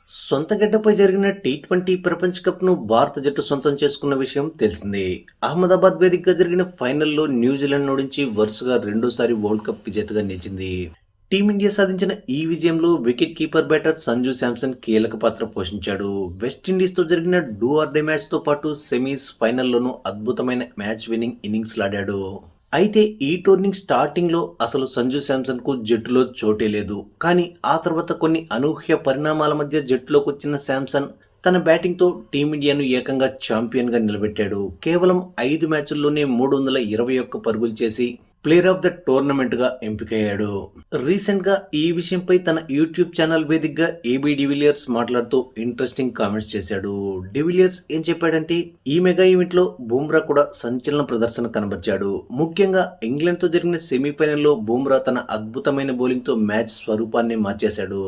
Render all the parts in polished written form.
సొంత గడ్డపై జరిగిన టీ20 ప్రపంచ కప్ను భారత జట్టు సొంతం చేసుకున్న విషయం తెలిసిందే. అహ్మదాబాద్ వేదికగా జరిగిన ఫైనల్లో న్యూజిలాండ్ ఓడించి వరుసగా రెండోసారి వరల్డ్ కప్ విజేతగా నిలిచింది. టీమిండియా సాధించిన ఈ విజయంలో wicket keeper batter Sanju Samson కీలక పాత్ర పోషించాడు. వెస్టిండీస్తో జరిగిన డూ ఆర్ డే మ్యాచ్తో పాటు సెమీస్, ఫైనల్లోనూ అద్భుతమైన మ్యాచ్ విన్నింగ్ ఇన్నింగ్స్ లాడాడు. అయితే ఈ టోర్నీ స్టార్టింగ్లో అసలు సంజు శాంసన్కు జట్టులో చోటే లేదు. కానీ ఆ తర్వాత కొన్ని అనూహ్య పరిణామాల మధ్య జట్టులోకి వచ్చిన శాంసన్ తన బ్యాటింగ్తో టీమిండియాను ఏకంగా ఛాంపియన్గా నిలబెట్టాడు. కేవలం 5 మ్యాచ్ల్లోనే 321 పరుగులు చేసి ప్లేయర్ ఆఫ్ ద టోర్నమెంట్గా ఎంపికయ్యాడు. రీసెంట్గా ఈ విషయంపై తన యూట్యూబ్ ఛానల్ వేదికగా ఏబీ డివిలియర్స్ మాట్లాడుతూ ఇంట్రెస్టింగ్ కామెంట్స్ చేశాడు. డివిలియర్స్ ఏం చెప్పాడంటే, ఈ మెగా ఈవెంట్లో బుమ్రా కూడా సంచలన ప్రదర్శన కనబరిచాడు. ముఖ్యంగా ఇంగ్లాండ్తో జరిగిన సెమీఫైనల్లో బుమ్రా తన అద్భుతమైన బౌలింగ్తో మ్యాచ్ స్వరూపాన్ని మార్చేశాడు.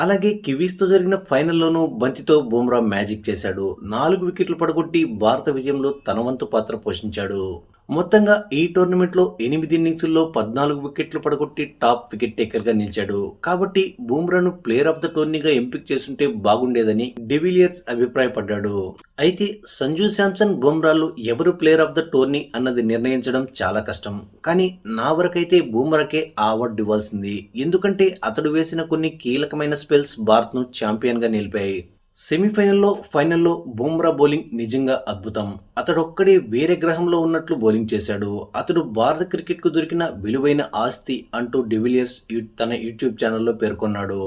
అలాగే కివీస్తో జరిగిన ఫైనల్లోనూ బంతితో బుమ్రా మ్యాజిక్ చేశాడు. 4 వికెట్లు పడగొట్టి భారత విజయంలో తన వంతు పాత్ర పోషించాడు. మొత్తంగా ఈ టోర్నమెంట్లో 8 ఇన్నింగ్స్ల్లో 14 వికెట్లు పడగొట్టి టాప్ వికెట్ టేకర్గా నిలిచాడు. కాబట్టి బుమ్రాను ప్లేయర్ ఆఫ్ ద టోర్నీగా ఎంపిక చేసుంటే బాగుండేదని డివిలియర్స్ అభిప్రాయపడ్డాడు. అయితే సంజు శాంసన్, బుమ్రాలు ఎవరు ప్లేయర్ ఆఫ్ ద టోర్నీ అన్నది నిర్ణయించడం చాలా కష్టం. కానీ నా వరకైతే బుమ్రాకే ఆ అవార్డు ఇవ్వాల్సింది. ఎందుకంటే అతడు వేసిన కొన్ని కీలకమైన స్పెల్స్ భారత్ను ఛాంపియన్గా నిలిపాయి. సెమీఫైనల్లో, ఫైనల్లో బుమ్రా బౌలింగ్ నిజంగా అద్భుతం. అతడొక్కడే వేరే గ్రహంలో ఉన్నట్లు బౌలింగ్ చేశాడు. అతడు భారత క్రికెట్కు దొరికిన విలువైన ఆస్తి అంటూ డివిలియర్స్ తన యూట్యూబ్ ఛానల్లో పేర్కొన్నాడు.